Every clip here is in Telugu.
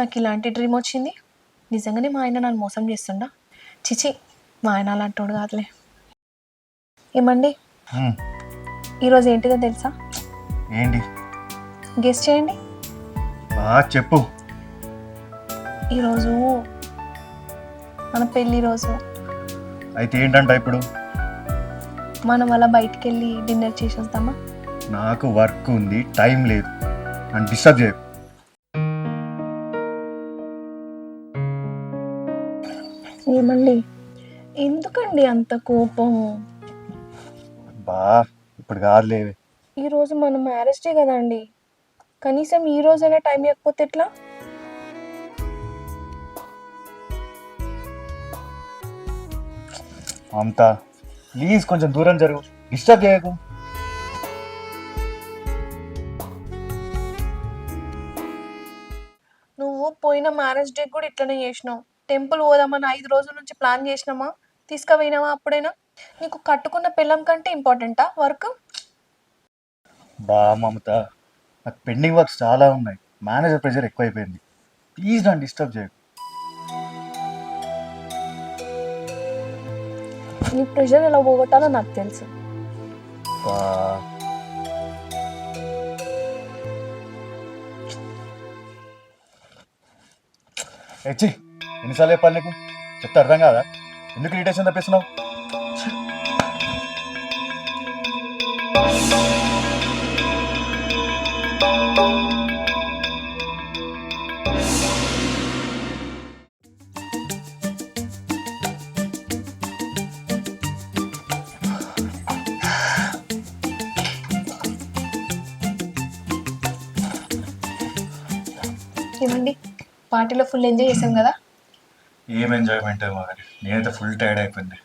నాకు ఇలాంటి డ్రీమ్ వచ్చింది. నిజంగానే మా ఆయన నన్ను మోసం చేస్తుండా? చిచి, మా ఆయన అలాంటోడు కాదులే. ఏమండి, ఈరోజు ఏంటిదో తెలుసా? ఏంటి? గెస్ చేయండి. చెప్పు. ఈరోజు మన పెళ్ళి రోజు. అయితే ఏంటంట ఇప్పుడు? మనం అలా బయటికి వెళ్ళి డిన్నర్ చేసి వద్దామా? నాకు వర్క్ ఉంది, టైం లేదు, నన్ను డిస్టర్బ్ చేయకు. ఏమండి, ఎందుకండి అంత కోపం? ఇప్పుడు కాదులే. ఈరోజు మన మ్యారేజ్ డే కదండి, కనీసం ఈ రోజైనా టైం ఇవ్వకపోతే ఎట్లా? అంతా ప్లీజ్ కొంచెం దూరం జరుగు, డిస్టర్బ్ చేయకు. నువ్వు పోయిన మ్యారేజ్ డే కూడా ఇట్లనే చేసినావు. టెంపుల్ పోదామని 5 రోజుల నుంచి ప్లాన్ చేసినామా? తీసుకుపోయినావా అప్పుడైనా? నీకు కట్టుకున్న పిల్లం కంటే ఇంపార్టెంటా వర్క్? మమత, నాకు పెండింగ్ వర్క్స్ చాలా ఉన్నాయి, మేనేజర్ ప్రెషర్ ఎక్కువైపోయింది, ప్లీజ్ నన్ను డిస్టర్బ్ చేయకు. నీ ప్రెషర్ ఎలా పోగొట్టాలో నాకు తెలుసు. హెచ్చి, ఎన్నిసార్లు చెప్పాలి నీకు? చెప్తే అర్థం కాదా? ఎందుకు ఇరిటేషన్ తప్పిస్తున్నావు? ఏమండి, పార్టీలో ఫుల్ ఎంజాయ్ చేసాం కదా? ఏం ఎంజాయ్మెంట్ మరి, నేనైతే ఫుల్ టైర్డ్ అయిపోయింది.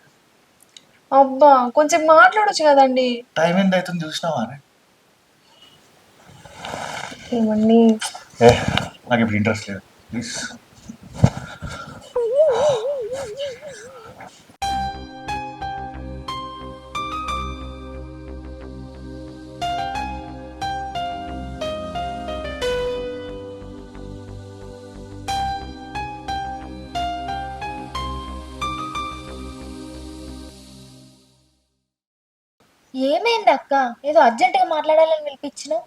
అబ్బా, కొంచెం మాట్లాడొచ్చు కదండి. టైం ఎంత అవుతుంది చూసినావా? ఏమండి, నాకు ఇప్పుడు ఇంట్రెస్ట్ లేదు, ప్లీజ్. ఏమైంది అక్క? ఏదో అర్జెంటుగా మాట్లాడాలని పిలిపించినావు.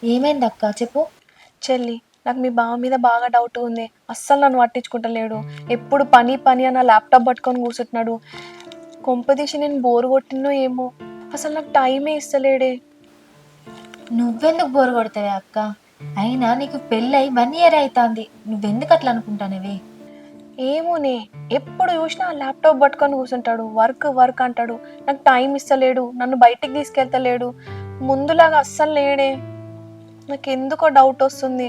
ఏమైంది అక్క, చెప్పు. చెల్లి, నాకు మీ బావ మీద బాగా డౌట్ ఉంది. అస్సలు నన్ను పట్టించుకుంటలేడు. ఎప్పుడు పని పని అన్న ల్యాప్టాప్ పట్టుకొని కూర్చుంటున్నాడు. కొంపదీసి నేను బోరు కొట్టినో ఏమో, అసలు నాకు టైమే ఇస్తలేడే. నువ్వెందుకు బోరు కొడతావే అక్క? అయినా నీకు పెళ్ళై 1 year అవుతుంది, నువ్వెందుకు అట్లా అనుకుంటానేవి? ఏమోనే, ఎప్పుడు చూసినా ల్యాప్టాప్ పట్టుకొని కూర్చుంటాడు, వర్క్ వర్క్ అంటాడు. నాకు టైం ఇస్తలేడు, నన్ను బయటికి తీసుకెళ్తలేడు, ముందులాగా అస్సలు లేడే. నాకు ఎందుకో డౌట్ వస్తుంది.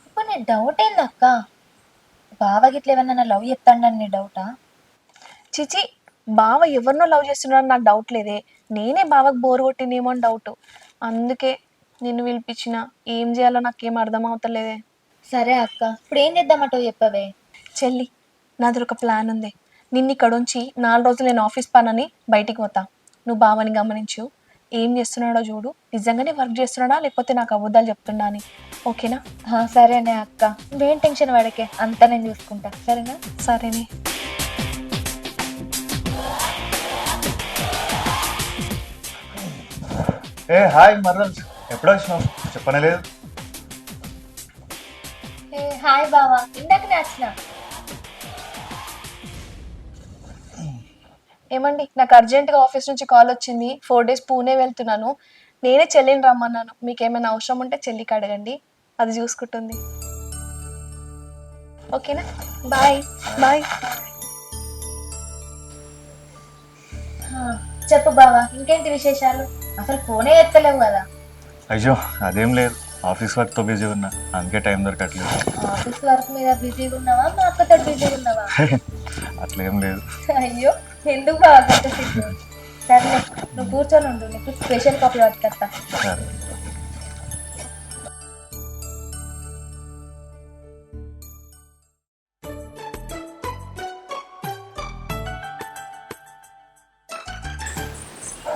ఇప్పుడు నీ డౌట్ ఏంది అక్క? బావ గిట్ల ఏమన్నా లవ్ చెప్తాడని నీ డౌటా? చిచి, బావ ఎవరినో లవ్ చేస్తున్నాడని నాకు డౌట్ లేదే. నేనే బావకు బోరు కొట్టినేమో అని డౌట్. అందుకే నిన్ను పిలిపించిన. ఏం చేయాలో నాకేం అర్థం అవుతలేదే. సరే అక్క, ఇప్పుడు ఏం చేద్దామంటావు చెప్పవే. చెల్లి, నాది ఒక ప్లాన్ ఉంది. నిన్ను ఇక్కడ ఉంచి 4 రోజులు నేను ఆఫీస్ పనని బయటికి పోతా. నువ్వు బావని గమనించు, ఏం చేస్తున్నాడో చూడు, నిజంగానే వర్క్ చేస్తున్నాడా లేకపోతే నాకు అబద్ధాలు చెప్తున్నా అని. ఓకేనా? సరేనే అక్క, నువ్వేం టెన్షన్ పడకే, అంతా నేను చూసుకుంటా. సరేనా? సరేనే. హాయ్ మర్రల్, ఎప్పుడు వచ్చినావు? చెప్పనే లేదు. హాయ్ బావా, ఇందాకనే వచ్చిన. ఏమండి, నాకు అర్జెంటుగా ఆఫీస్ నుంచి కాల్ వచ్చింది. 4 days పూణే వెళ్తున్నాను. నేనే చెల్లిని రమ్మన్నాను. మీకు ఏమైనా అవసరం ఉంటే చెల్లికి అడగండి, అది చూసుకుంటుంది. ఓకేనా? Bye bye. చెప్పు బావా, ఇంకేంటి విశేషాలు? అసలు ఫోనే ఎత్తలేవు కదా. అయ్యో అదేం లేదు, ఆఫీస్ వర్క్తో బిజీ ఉన్నా, అందుకే టైం దొరకట్లేదు. ఆఫీస్ వర్క్ మీద బిజీగా ఉన్నావా, మా అక్కతో బిజీగా ఉన్నావా? అట్లేం లేదు. అయ్యో, ఎందుకు బావా కట్ట సిగ్గు? సర్లే, నువ్వు కూర్చొని ఉండు, నీకు స్పెషల్ కాఫీ పట్టుకొస్తా. సరే.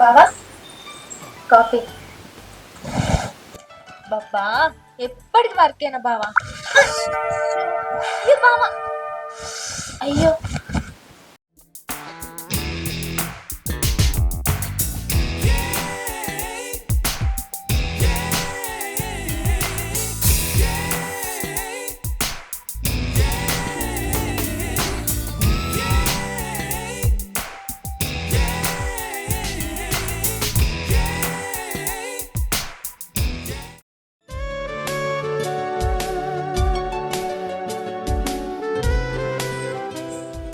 బావా, కాఫీ. బాబా, ఎప్పటికి వర్కేనా బావా? అయ్యో బావ అయ్యో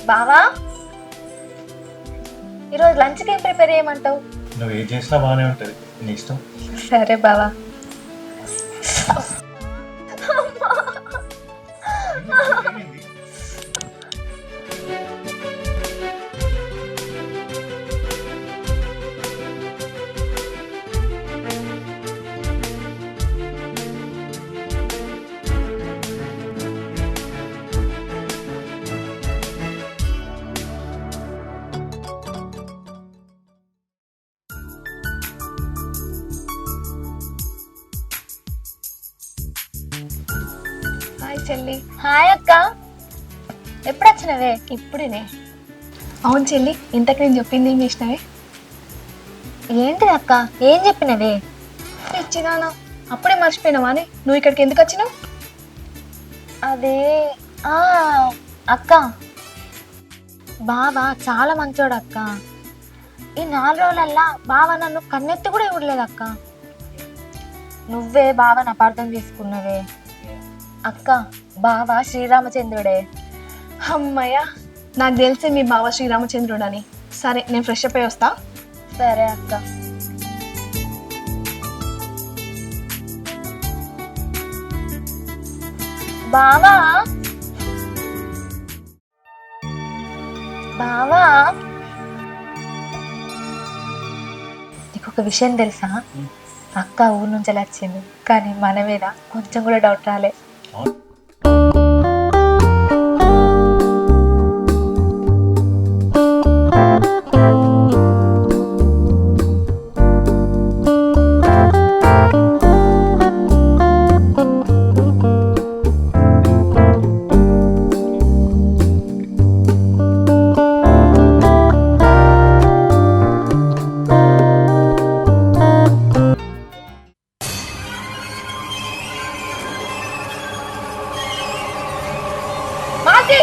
బావా ఈరోజు లంచ్కి ఏం ప్రిపేర్ చేయమంటావు? నువ్వు ఏం చేసినా బాగానే ఉంటుంది, నీ ఇష్టం. సరే బావా. హాయ్ చెల్లి. హాయ్ అక్క, ఎప్పుడు వచ్చినవే? ఇప్పుడేనే. అవును చెల్లి, ఇంతకు నేను చెప్పింది ఏం చేసినావే? ఏంటిది అక్క, ఏం చెప్పినవే? ఇచ్చినానా, అప్పుడే మర్చిపోయినావా అని? నువ్వు ఇక్కడికి ఎందుకు వచ్చినావు? అదే ఆ అక్క, బావ చాలా మంచోడు అక్క. ఈ 4 రోజులల్లా బావ నన్ను కన్నెత్తి కూడా ఇవ్వలేదు అక్క. నువ్వే బావని అపార్థం చేసుకున్నవే అక్క. బావ శ్రీరామచంద్రుడే. అమ్మయ్య, నాకు తెలిసే మీ బావ శ్రీరామచంద్రుడు అని. సరే, నేను ఫ్రెష్ అప్ అయి వస్తా. సరే అక్క. బావా బావా, నీకు ఒక విషయం తెలుసా? అక్క ఊరు నుంచి అలా వచ్చింది, కానీ మన మీద కొంచెం కూడా డౌట్ రాలే. మాకి